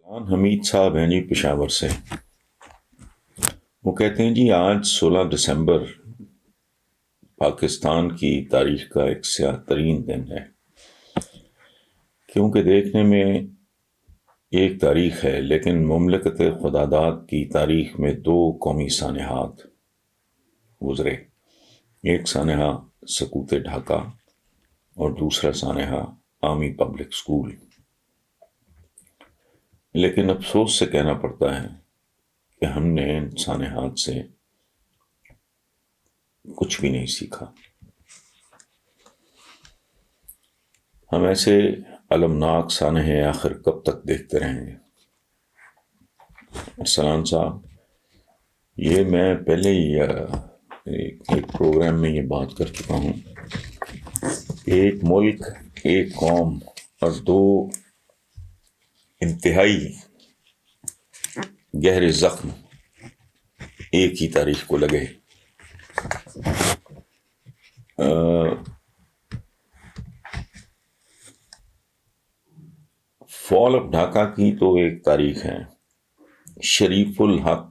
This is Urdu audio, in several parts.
حمید صاحب ہیں جی پشاور سے. وہ کہتے ہیں جی آج 16 دسمبر پاکستان کی تاریخ کا ایک سیاہ ترین دن ہے، کیونکہ دیکھنے میں ایک تاریخ ہے لیکن مملکت خداداد کی تاریخ میں 2 قومی سانحات گزرے. ایک سانحہ سقوط ڈھاکہ اور دوسرا سانحہ آرمی پبلک اسکول. لیکن افسوس سے کہنا پڑتا ہے کہ ہم نے ان سانحات سے کچھ بھی نہیں سیکھا. ہم ایسے المناک سانحے آخر کب تک دیکھتے رہیں گے؟ ارسلان صاحب، یہ میں پہلے ہی ایک پروگرام میں یہ بات کر چکا ہوں کہ ایک ملک، ایک قوم اور 2 انتہائی گہرے زخم ایک ہی تاریخ کو لگے. فال آف ڈھاکہ کی تو ایک تاریخ ہے. شریف الحق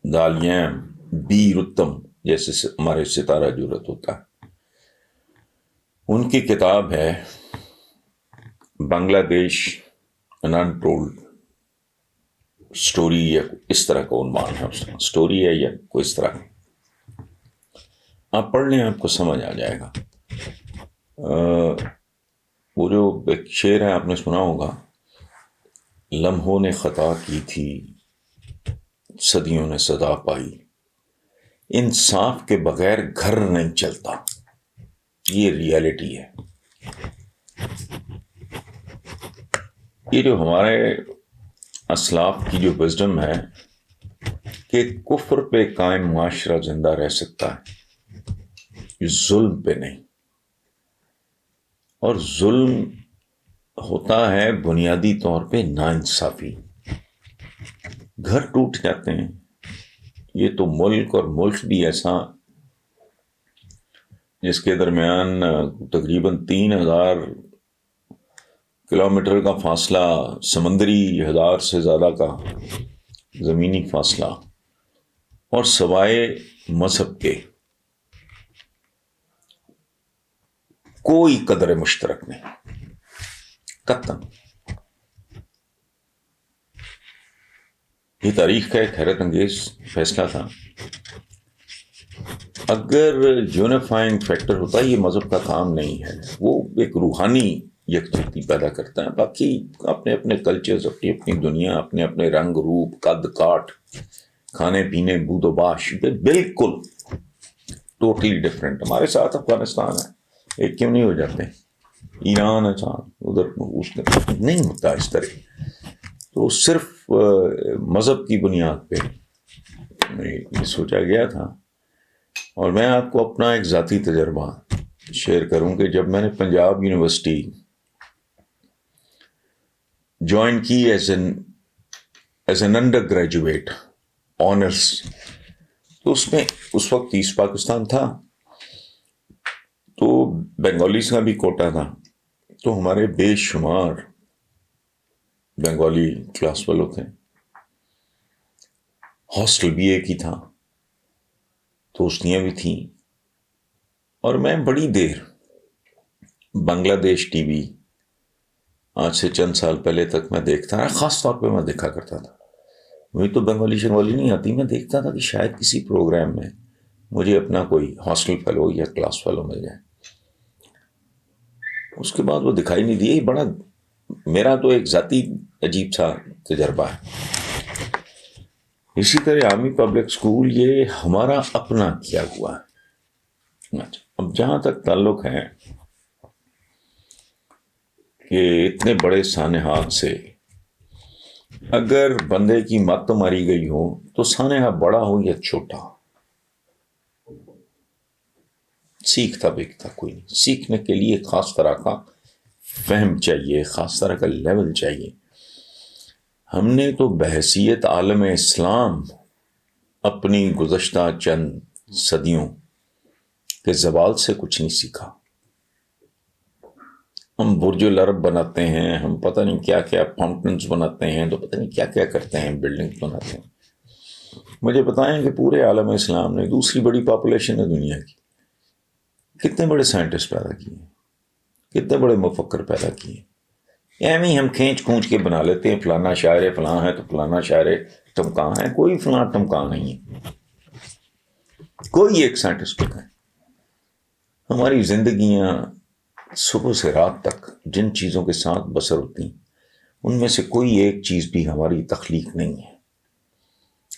دالیم بی رتم جیسے ہمارے ستارہ جرت ہوتا ہے، ان کی کتاب ہے بنگلہ دیش ان انٹولڈ اسٹوری، یا اس طرح کا عنوان ہے. اسٹوری ہے یا کوئی اس طرح. آپ پڑھ لیں، آپ کو سمجھ آ جائے گا. وہ جو ایک شعر ہے آپ نے سنا ہوگا، لمحوں نے خطا کی تھی صدیوں نے سزا پائی، انصاف کے بغیر گھر نہیں چلتا. یہ ریالٹی ہے. یہ جو ہمارے اسلاف کی جو وزڈم ہے کہ کفر پہ قائم معاشرہ زندہ رہ سکتا ہے، یہ ظلم پہ نہیں. اور ظلم ہوتا ہے بنیادی طور پہ ناانصافی. گھر ٹوٹ جاتے ہیں. یہ تو ملک، اور ملک بھی ایسا جس کے درمیان تقریباً 3000 کلومیٹر کا فاصلہ، سمندری 1000 سے زیادہ کا زمینی فاصلہ، اور سوائے مذہب کے کوئی قدر مشترک نہیں. قطعاً یہ تاریخ کا ایک حیرت انگیز فیصلہ تھا. اگر یونیفائنگ فیکٹر ہوتا، یہ مذہب کا کام نہیں ہے، وہ ایک روحانی یکجہتی پیدا کرتا ہے. باقی اپنے اپنے کلچرز، اپنی اپنی دنیا، اپنے اپنے رنگ روپ، قد کاٹ، کھانے پینے، بود و باش، بالکل ٹوٹلی ڈفرینٹ. ہمارے ساتھ افغانستان ہے، ایک کیوں نہیں ہو جاتے؟ ایران ہے ساتھ، ادھر اس نہیں ہوتا اس طرح. تو صرف مذہب کی بنیاد پہ یہ سوچا گیا تھا. اور میں آپ کو اپنا ایک ذاتی تجربہ شیئر کروں کہ جب میں نے پنجاب یونیورسٹی جوائن کی as an under graduate honours, تو اس میں اس وقت ایسٹ پاکستان تھا، تو بنگالیز کا بھی کوٹا تھا. تو ہمارے بے شمار بنگالی کلاس فیلو تھے. ہاسٹل بھی ایک ہی تھا، دوستیاں بھی تھیں. اور میں بڑی دیر بنگلہ دیش ٹی وی، آج سے چند سال پہلے تک میں دیکھتا رہا. خاص طور پہ میں دیکھا کرتا تھا، مجھے تو بنگالی شنگالی نہیں آتی. میں دیکھتا تھا کہ شاید کسی پروگرام میں مجھے اپنا کوئی ہاسٹل فیلو یا کلاس فیلو مل جائے. اس کے بعد وہ دکھائی نہیں دیے. بڑا میرا تو ایک ذاتی عجیب سا تجربہ ہے. اسی طرح آرمی پبلک اسکول یہ ہمارا اپنا کیا ہوا ہے. اب جہاں تک تعلق ہے کہ اتنے بڑے سانحات سے اگر بندے کی مت ماری گئی ہو تو سانحہ بڑا ہو یا چھوٹا، سیکھتا بیکھتا کوئی نہیں. سیکھنے کے لیے خاص طرح کا فہم چاہیے، خاص طرح کا لیول چاہیے. ہم نے تو بحیثیت عالم اسلام اپنی گزشتہ چند صدیوں کے زوال سے کچھ نہیں سیکھا. ہم برج العرب بناتے ہیں، ہم پتہ نہیں کیا کیا فاؤنٹنس بناتے ہیں، تو پتہ نہیں کیا کیا کرتے ہیں، بلڈنگز بناتے ہیں۔ مجھے بتائیں کہ پورے عالم اسلام نے دوسری بڑی پاپولیشن ہے دنیا کی، کتنے بڑے سائنٹسٹ پیدا کیے، کتنے بڑے مفکر پیدا کیے۔ ایویں ہم کھینچ کھونچ کے بنا لیتے ہیں، فلانا شاعر فلاں ہے تو فلانا شاعر ٹمکاں ہے، کوئی فلاں ٹمکاں نہیں ہے، کوئی ایک سائنٹسٹ ہے۔ ہماری زندگیاں صبح سے رات تک جن چیزوں کے ساتھ بسر ہوتی ہیں ان میں سے کوئی ایک چیز بھی ہماری تخلیق نہیں ہے۔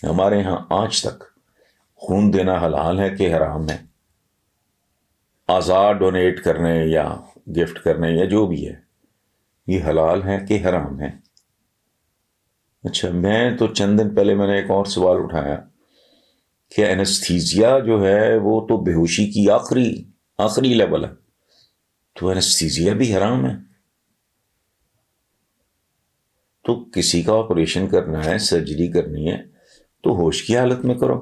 ہمارے ہاں آج تک خون دینا حلال ہے کہ حرام ہے، اعضاء ڈونیٹ کرنے یا گفٹ کرنے یا جو بھی ہے یہ حلال ہے کہ حرام ہے؟ اچھا، میں تو چند دن پہلے میں نے ایک اور سوال اٹھایا کہ اینستھیزیا جو ہے وہ تو بے ہوشی کی آخری لیول ہے، تو اینستھیزیا بھی حرام ہے؟ تو کسی کا آپریشن کرنا ہے، سرجری کرنی ہے تو ہوش کی حالت میں کرو۔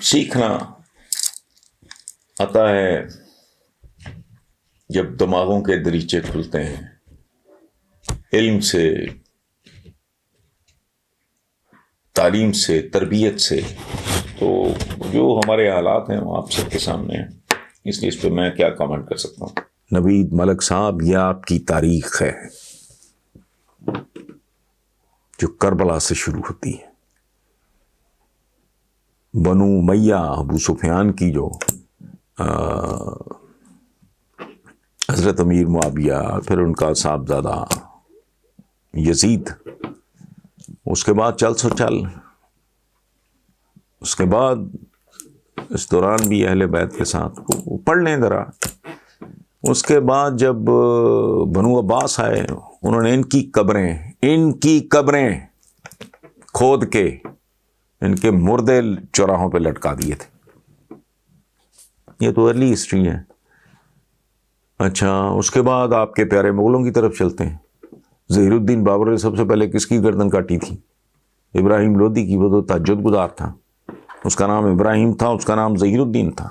سیکھنا آتا ہے جب دماغوں کے دریچے کھلتے ہیں، علم سے، تعلیم سے، تربیت سے۔ تو جو ہمارے حالات ہیں وہ آپ سب کے سامنے ہیں، اس لیے اس پہ میں کیا کامنٹ کر سکتا ہوں۔ نوید ملک صاحب، یہ آپ کی تاریخ ہے جو کربلا سے شروع ہوتی ہے، بنو امیہ، ابو سفیان کی جو حضرت امیر معاویہ، پھر ان کا صاحبزادہ یزید، اس کے بعد چل سو چل، اس کے بعد اس دوران بھی اہل بیت کے ساتھ پڑھ لیں ذرا۔ اس کے بعد جب بنو عباس آئے، انہوں نے ان کی قبریں کھود کے ان کے مردے چوراہوں پہ لٹکا دیے تھے۔ یہ تو ارلی ہسٹری ہے۔ اچھا، اس کے بعد آپ کے پیارے مغلوں کی طرف چلتے ہیں۔ ظہیر الدین بابر نے سب سے پہلے کس کی گردن کاٹی تھی؟ ابراہیم لودھی کی۔ وہ تو تہجد گزار تھا، اس کا نام ابراہیم تھا، اس کا نام ظہیر الدین تھا۔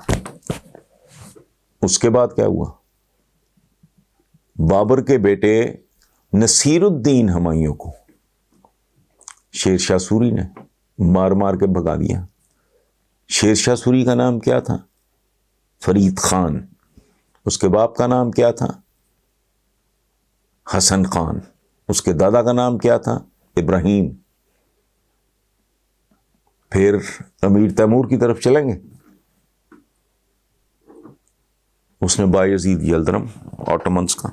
اس کے بعد کیا ہوا؟ بابر کے بیٹے نصیر الدین ہمایوں کو شیر شاہ سوری نے مار مار کے بھگا دیا۔ شیر شاہ سوری کا نام کیا تھا؟ فرید خان۔ اس کے باپ کا نام کیا تھا؟ حسن خان۔ اس کے دادا کا نام کیا تھا؟ ابراہیم۔ پھر امیر تیمور کی طرف چلیں گے، اس نے بایزید یلدرم آٹومنس کا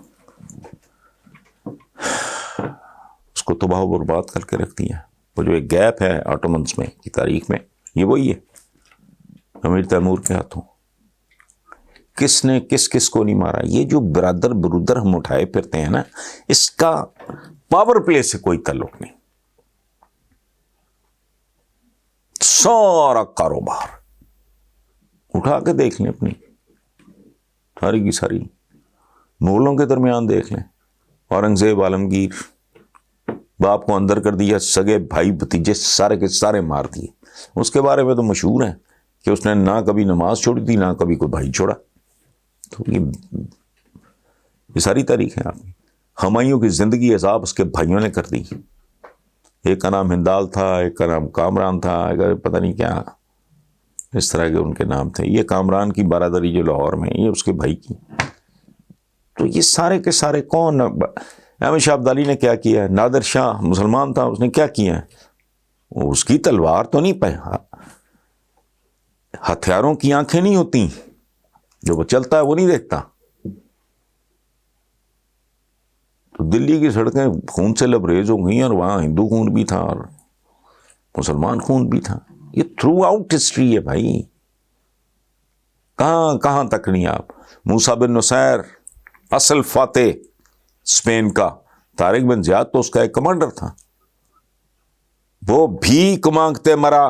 اس کو تباہ و برباد کر کے رکھ دیا۔ وہ جو ایک گیپ ہے آٹومنس میں کی تاریخ میں، یہ وہی ہے امیر تیمور کے ہاتھوں۔ کس نے کس کو نہیں مارا؟ یہ جو برادر ہم اٹھائے پھرتے ہیں نا، اس کا پاور پلے سے کوئی تعلق نہیں۔ سارا کاروبار اٹھا کے دیکھ لیں، اپنی ساری کی ساری مغلوں کے درمیان دیکھ لیں۔ اورنگزیب عالمگیر، باپ کو اندر کر دیا، سگے بھائی بھتیجے سارے کے سارے مار دیے۔ اس کے بارے میں تو مشہور ہے کہ اس نے نہ کبھی نماز چھوڑی تھی، نہ کبھی کوئی بھائی چھوڑا۔ تو یہ ساری تاریخ ہے آپ کی۔ ہمایوں کی زندگی عذاب اس کے بھائیوں نے کر دی۔ ایک کا نام ہندال تھا، ایک کا نام کامران تھا، ایک پتہ نہیں کیا اس طرح کے ان کے نام تھے۔ یہ کامران کی برادری جو لاہور میں، یہ اس کے بھائی کی۔ تو یہ سارے کے سارے کون؟ احمد شاہ ابدالی نے کیا کیا؟ نادر شاہ مسلمان تھا، اس نے کیا کیا؟ اس کی تلوار تو نہیں پہ، ہتھیاروں کی آنکھیں نہیں ہوتی، جو وہ چلتا ہے وہ نہیں دیکھتا۔ تو دلی کی سڑکیں خون سے لبریز ہو گئی، اور وہاں ہندو خون بھی تھا اور مسلمان خون بھی تھا۔ یہ تھرو آؤٹ ہسٹری ہے بھائی، کہاں تک نہیں آپ۔ موسیٰ بن نصیر اصل فاتح اسپین کا، طارق بن زیاد تو اس کا ایک کمانڈر تھا، وہ بھیک مانگتے مرا۔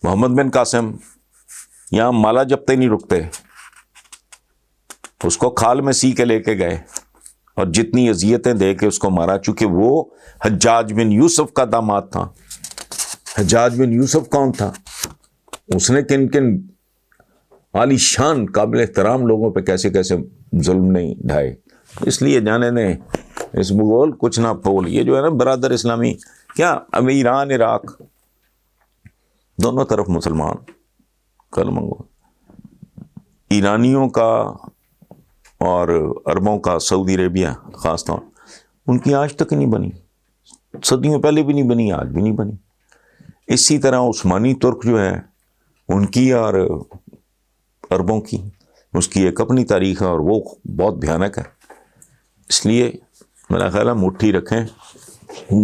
محمد بن قاسم یہاں مالا جپتے نہیں رکتے، اس کو کھال میں سی کے لے کے گئے اور جتنی اذیتیں دے کے اس کو مارا، چونکہ وہ حجاج بن یوسف کا داماد تھا۔ حجاج بن یوسف کون تھا؟ اس نے کن عالی شان قابل احترام لوگوں پہ کیسے کیسے ظلم نہیں ڈھائے. اس لیے جانے نے اس مغول کچھ نہ پھول. یہ جو ہے نا برادر اسلامی کیا اب ایران عراق دونوں طرف مسلمان کلمہ گو. ایرانیوں کا اور عربوں کا سعودی عربیہ خاص طور ان کی آج تک نہیں بنی, صدیوں پہلے بھی نہیں بنی, آج بھی نہیں بنی. اسی طرح عثمانی ترک جو ہے ان کی اور عربوں کی اس کی ایک اپنی تاریخ ہے اور وہ بہت بھیانک ہے. اس لیے میرا خیال ہے مٹھی رکھیں,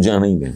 جانے ہی دیں.